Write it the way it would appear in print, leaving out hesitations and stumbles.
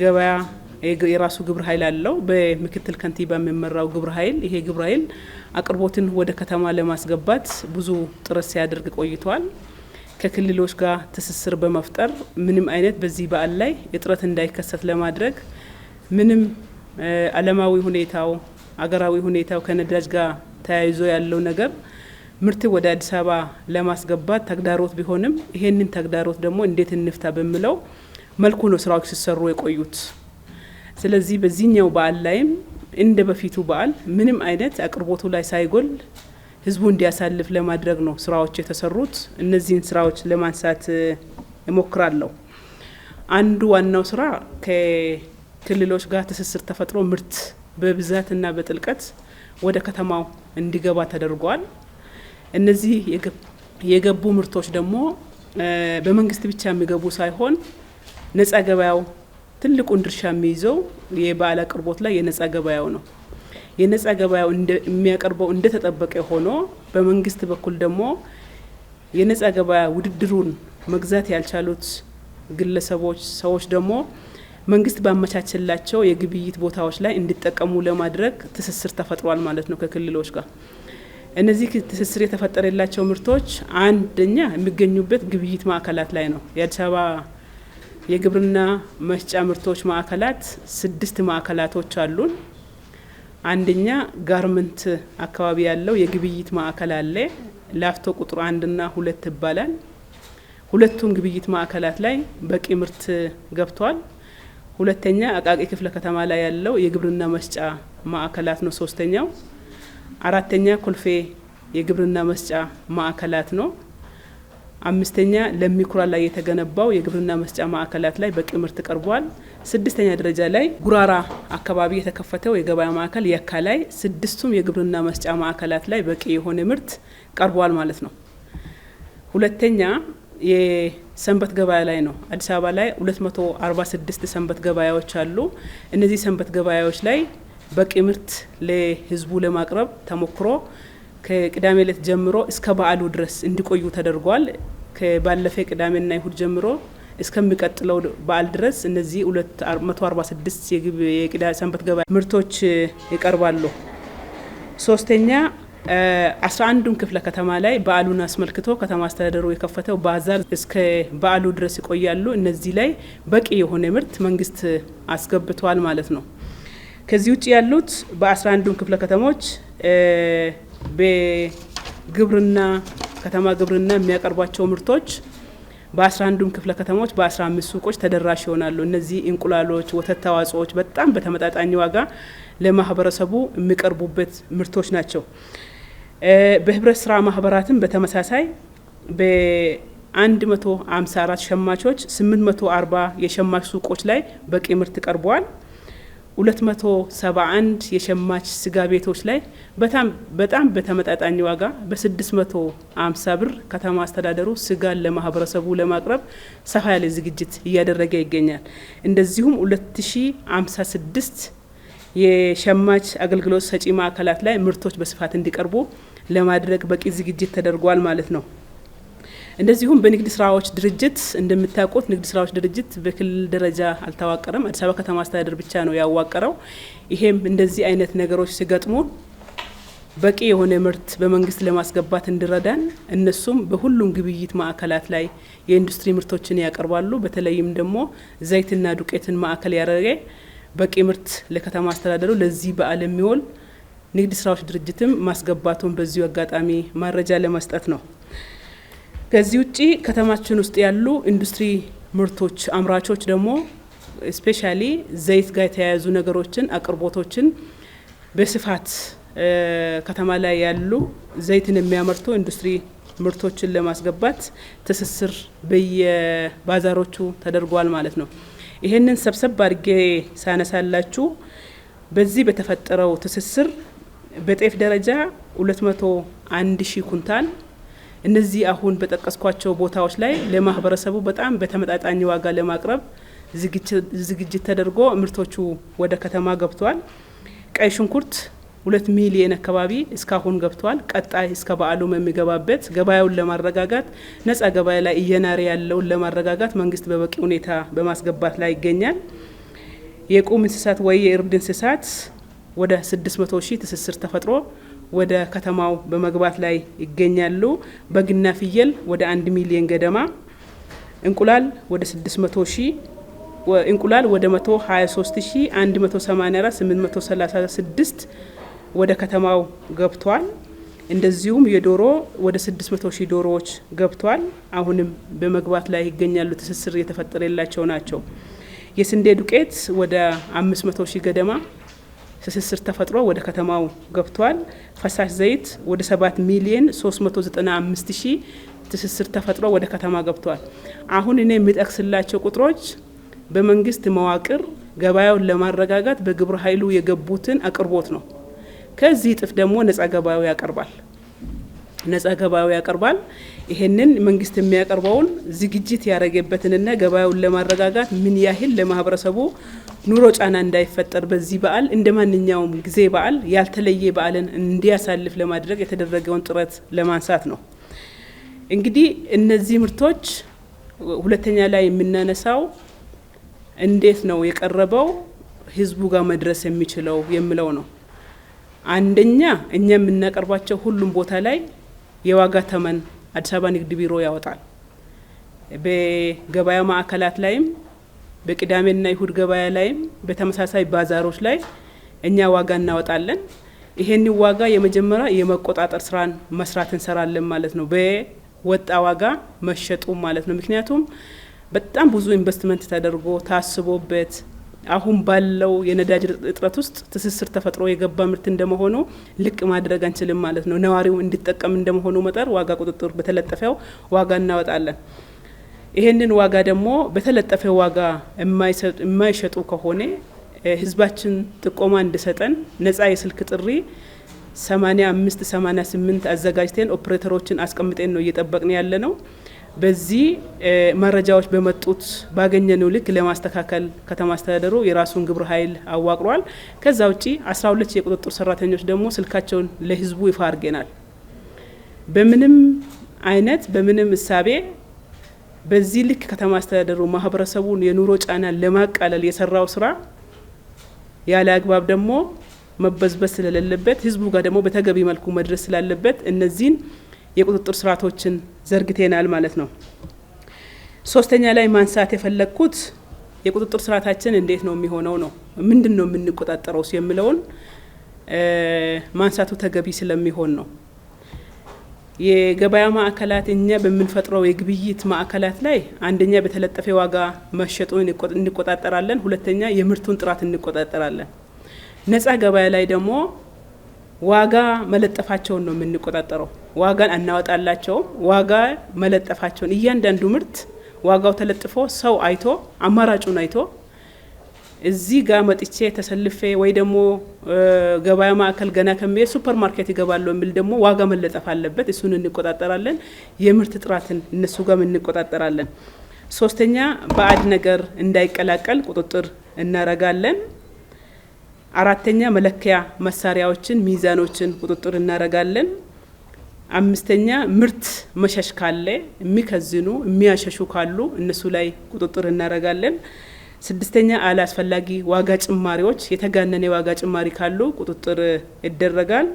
ገበያ የራሱ ግብረ ኃይል አለው። በምክትል ከንቲባ የሚመራው ግብረ ኃይል ይሄ ግብረ ኃይል አቅርቦትን ወደ ከተማ ለማስገባት ብዙ ጥረት ሲያደርግ ቆይቷል። ከክልሎች ጋር ትስስር በመፍጠር ምንም አይነት በዚህ በዓል ላይ እጥረት እንዳይከሰት ለማድረግ ምንም ዓለማዊ ሁኔታው አገራዊ ሁኔታው ከነዳጅ ጋር ተያይዞ ያለው ነገር ምርት ወደ አዲስ አበባ ለማስገባት ተግዳሮት ቢሆንም ይሄንን ተግዳሮት ደግሞ እንዴት እንፍታ በሚለው መልኩ ነው ስራዎች ሲሰሩ የቆዩት። ስለዚህ በዚህኛው በዓል ላይም እንደ በፊቱ በዓል ምንም አይነት አቅርቦቱ ላይ ሳይጎል ህዝቡ እንዲያሳልፍ ለማድረግ ነው ስራዎች የተሰሩት። እነዚህን ስራዎች ለማንሳት እሞክራለሁ። አንዱ ዋናው ስራ ከክልሎች ጋር ትስስር ተፈጥሮ ምርት በብዛትና በጥልቀት ወደ ከተማው እንዲገባ ተደርጓል። እነዚህ የገቡ ምርቶች ደግሞ በመንግስት ብቻ የሚገቡ ሳይሆን ነጻ ገበያው ትልቁን ድርሻ የሚይዘው የበዓል አቅርቦት ላይ የነጻ ገበያው ነው። የነጻ ገበያው የሚያቀርበው እንደተጠበቀ ሆኖ በመንግስት በኩል ደግሞ የነጻ ገበያ ውድድሩን መግዛት ያልቻሉት ግለሰቦች፣ ሰዎች ደግሞ መንግስት ባመቻቸላቸው የግብይት ቦታዎች ላይ እንዲጠቀሙ ለማድረግ ትስስር ተፈጥሯል ማለት ነው ከክልሎች ጋር። እነዚህ ትስስር የተፈጠረላቸው ምርቶች አንደኛ የሚገኙበት ግብይት ማዕከላት ላይ ነው። የአዲስ አበባ የግብርና መስጫ ምርቶች ማዕከላት 6 ማዕከላቶች አሉን። አንደኛ ጋርመንት አካባቢ ያለው የግብይት ማዕከል አለ። ላፍቶ ቁጥር 1 እና 2 ይባላል። ሁለቱም ግብይት ማዕከላት ላይ በቂ ምርት ገብቷል። ሁለተኛ አቃቂ ክፍለ ከተማ ላይ ያለው የግብርና መስጫ ማዕከላት ነው። ሶስተኛው። አራተኛ ኮልፌ የግብርና መስጫ ማዕከላት ነው። አምስተኛ ለሚኩራ ላይ የተገነባው የግብርና መስጫ ማዕከላት ላይ በቂ ምርት ቀርቧል። ስድስተኛ ደረጃ ላይ ጉራራ አካባቢ የተከፈተው የገበያ ማዕከል የካ ላይ 6ቱም የግብርና መስጫ ማዕከላት ላይ በቂ የሆነ ምርት ቀርቧል ማለት ነው። ሁለተኛ የሰንበት ገበያ ላይ ነው። አዲስ አበባ ላይ 246 ሰንበት ገበያዎች አሉ። እነዚህ ሰንበት ገበያዎች ላይ በቂ ምርት ለህዝቡ ለማቅረብ ተሞክሮ ከቅዳሜ ዕለት ጀምሮ እስከ በዓሉ ድረስ እንዲቆዩ ተደርጓል። ከባለፈ ቅዳሜና ይሁድ ጀምሮ እስከሚቀጥለው በዓል ድረስ እነዚህ 246 የሰንበት ገበያ ምርቶች ይቀርባሉ። ሶስተኛ 11ዱም ክፍለ ከተማ ላይ በዓሉን አስመልክቶ ከተማ አስተዳደሩ የከፈተው ባዛር እስከ በዓሉ ድረስ ይቆያሉ። እነዚህ ላይ በቂ የሆነ ምርት መንግስት አስገብቷል ማለት ነው። ከዚህ ውጭ ያሉት በ11ዱም ክፍለ ከተሞች በግብርና ከተማ ግብርና የሚያቀርቧቸው ምርቶች በ11ዱም ክፍለ ከተሞች በ15 ሱቆች ተደራሽ ይሆናሉ። እነዚህ እንቁላሎች፣ ወተት ተዋጽኦዎች በጣም በተመጣጣኝ ዋጋ ለማህበረሰቡ የሚቀርቡበት ምርቶች ናቸው። በህብረት ስራ ማህበራትም በተመሳሳይ በ154 ሸማቾች 840 የሸማች ሱቆች ላይ በቂ ምርት ቀርበዋል። 271 የሸማች ስጋ ቤቶች ላይ በጣም በተመጣጣኝ ዋጋ በ650 ብር ከተማ አስተዳደሩ ስጋን ለማህበረሰቡ ለማቅረብ ሰፋ ያለ ዝግጅት እያደረገ ይገኛል። እንደዚሁም 2056 የሸማች አገልግሎት ሰጪ ማዕከላት ላይ ምርቶች በስፋት እንዲቀርቡ ለማድረግ በቂ ዝግጅት ተደርጓል ማለት ነው። እንደዚሁም በንግድ ስራዎች ድርጅት እንደምታውቁት ንግድ ስራዎች ድርጅት በክልል ደረጃ አልተዋቀረም። አዲስ አበባ ከተማ አስተዳደር ብቻ ነው ያዋቀረው። ይሄም እንደዚህ አይነት ነገሮች ሲገጥሙ በቂ የሆነ ምርት በመንግስት ለማስገባት እንዲረዳን እነሱም በሁሉም ግብይት ማዕከላት ላይ የኢንዱስትሪ ምርቶችን ያቀርባሉ። በተለይም ደግሞ ዘይትና ዱቄትን ማዕከል ያደረገ በቂ ምርት ለከተማ አስተዳደሩ ለዚህ በዓል የሚውል ንግድ ስራዎች ድርጅትም ማስገባቱን በዚሁ አጋጣሚ መረጃ ለመስጠት ነው። ከዚህ ውጪ ከተማችን ውስጥ ያሉ ኢንዱስትሪ ምርቶች አምራቾች ደግሞ ስፔሻሊ ዘይት ጋር የተያያዙ ነገሮችን አቅርቦቶችን በስፋት ከተማ ላይ ያሉ ዘይትን የሚያመርቱ ኢንዱስትሪ ምርቶችን ለማስገባት ትስስር በየባዛሮቹ ተደርጓል ማለት ነው። ይሄንን ሰብሰብ አድርጌ ሳነሳላችሁ በዚህ በተፈጠረው ትስስር በጤፍ ደረጃ 201,000 ኩንታል እነዚህ አሁን በጠቀስኳቸው ቦታዎች ላይ ለማህበረሰቡ በጣም በተመጣጣኝ ዋጋ ለማቅረብ ዝግጅት ተደርጎ ምርቶቹ ወደ ከተማ ገብቷል። ቀይ ሽንኩርት 2 ሚሊዮን አካባቢ እስካሁን ገብቷል። ቀጣይ እስከ በዓሉም የሚገባበት ገበያውን ለማረጋጋት ነጻ ገበያ ላይ እየናረ ያለውን ለማረጋጋት መንግስት በበቂ ሁኔታ በማስገባት ላይ ይገኛል። የቁም እንስሳት ወይ የእርድ እንስሳት ወደ 600 ሺህ ትስስር ተፈጥሮ ወደ ከተማው በመግባት ላይ ይገኛሉ። በግና ፍየል ወደ 1 ሚሊዮን ገደማ፣ እንቁላል ወደ 600 ሺህ፣ እንቁላል ወደ 123184 ወደ ከተማው ገብቷል። እንደዚሁም የዶሮ ወደ 600 ሺህ ዶሮዎች ገብቷል። አሁንም በመግባት ላይ ይገኛሉ። ትስስር የተፈጠረላቸው ናቸው። የስንዴ ዱቄት ወደ 500 ሺህ ገደማ ትስስር ተፈጥሮ ወደ ከተማው ገብቷል። ፈሳሽ ዘይት ወደ 7 ሚሊዮን 395 ሺህ ትስስር ተፈጥሮ ወደ ከተማ ገብቷል። አሁን እኔ የሚጠቅስላቸው ቁጥሮች በመንግስት መዋቅር ገበያውን ለማረጋጋት በግብረ ኃይሉ የገቡትን አቅርቦት ነው። ከዚህ እጥፍ ደግሞ ነጻ ገበያው ያቀርባል። ይሄንን መንግስት የሚያቀርበውን ዝግጅት ያደረገበትንና ገበያውን ለማረጋጋት ምን ያህል ለማህበረሰቡ ኑሮ ጫና እንዳይፈጠር በዚህ በዓል እንደ ማንኛውም ጊዜ በዓል ያልተለየ በዓልን እንዲያሳልፍ ለማድረግ የተደረገውን ጥረት ለማንሳት ነው። እንግዲህ እነዚህ ምርቶች ሁለተኛ ላይ የምናነሳው እንዴት ነው የቀረበው ህዝቡ ጋር መድረስ የሚችለው የሚለው ነው። አንደኛ እኛ የምናቀርባቸው ሁሉም ቦታ ላይ የዋጋ ተመን አዲስ አበባ ንግድ ቢሮ ያወጣል። በገበያ ማዕከላት ላይም በቅዳሜና ይሁድ ገበያ ላይም በተመሳሳይ ባዛሮች ላይ እኛ ዋጋ እናወጣለን። ይሄን ዋጋ የመጀመሪያ የመቆጣጠር ስራን መስራት እንሰራለን ማለት ነው። በወጣ ዋጋ መሸጡ ማለት ነው። ምክንያቱም በጣም ብዙ ኢንቨስትመንት ተደርጎ ታስቦበት አሁን ባለው የነዳጅ እጥረት ውስጥ ትስስር ተፈጥሮ የገባ ምርት እንደመሆኑ ልቅ ማድረግ አንችልም ማለት ነው። ነዋሪው እንዲጠቀም እንደመሆኑ መጠር ዋጋ ቁጥጥር በተለጠፈው ዋጋ እናወጣለን። ይሄንን ዋጋ ደግሞ በተለጠፈው ዋጋ የማይሸጡ ከሆነ ህዝባችን ጥቆማ እንዲሰጠን ነጻ የስልክ ጥሪ 8588 አዘጋጅተን ኦፕሬተሮችን አስቀምጠን ነው እየጠበቅን ያለ ነው። በዚህ መረጃዎች በመጡት ባገኘነው ልክ ለማስተካከል ከተማ አስተዳደሩ የራሱን ግብረ ኃይል አዋቅሯል። ከዛ ውጪ 12 የቁጥጥር ሰራተኞች ደግሞ ስልካቸውን ለህዝቡ ይፋ አድርገናል። በምንም እሳቤ በዚህ ልክ ከተማ አስተዳደሩ ማህበረሰቡን የኑሮ ጫና ለማቃለል የሰራው ስራ ያለ አግባብ ደግሞ መበዝበዝ ስለሌለበት ህዝቡ ጋር ደግሞ በተገቢ መልኩ መድረስ ስላለበት እነዚህን የቁጥጥር ስርዓቶችን ዘርግተናል ማለት ነው። ሶስተኛ ላይ ማንሳት የፈለኩት የቁጥጥር ስርዓታችን እንዴት ነው የሚሆነው ነው። ምንድነው የምንቆጣጠረው የሚለውን ማንሳቱ ተገቢ ስለሚሆን ነው። የገበያ ማዕከላት እኛ በምንፈጥረው የግብይት ማዕከላት ላይ አንደኛ በተለጠፈ ዋጋ መሸጡን እንቆጣጠራለን። ሁለተኛ የምርቱን ጥራት እንቆጣጠራለን። ነጻ ገበያ ላይ ደግሞ ዋጋ መለጠፋቸውን ነው የምንቆጣጠረው። ዋጋን አናወጣላቸውም። ዋጋ መለጠፋቸውን እያንዳንዱ ምርት ዋጋው ተለጥፎ ሰው አይቶ አማራጩን አይቶ እዚህ ጋር መጥቼ ተሰልፌ ወይ ደግሞ ገበያ ማዕከል ገና ከመሄድ ሱፐር ማርኬት ይገባሉ የሚል ደግሞ ዋጋ መለጠፍ አለበት። እሱን እንቆጣጠራለን። የምርት ጥራትን እነሱ ጋር እንቆጣጠራለን። ሶስተኛ ባዕድ ነገር እንዳይቀላቀል ቁጥጥር እናረጋለን። አራተኛ መለኪያ መሳሪያዎችን ሚዛኖችን ቁጥጥር እናረጋለን። አምስተኛ ምርት መሸሽ ካለ የሚከዝኑ የሚያሸሹ ካሉ እነሱ ላይ ቁጥጥር እናረጋለን። ስድስተኛ አላስፈላጊ ዋጋ ጭማሪዎች የተጋነነ ዋጋ ጭማሪ ካሉ ቁጥጥር ይደረጋል።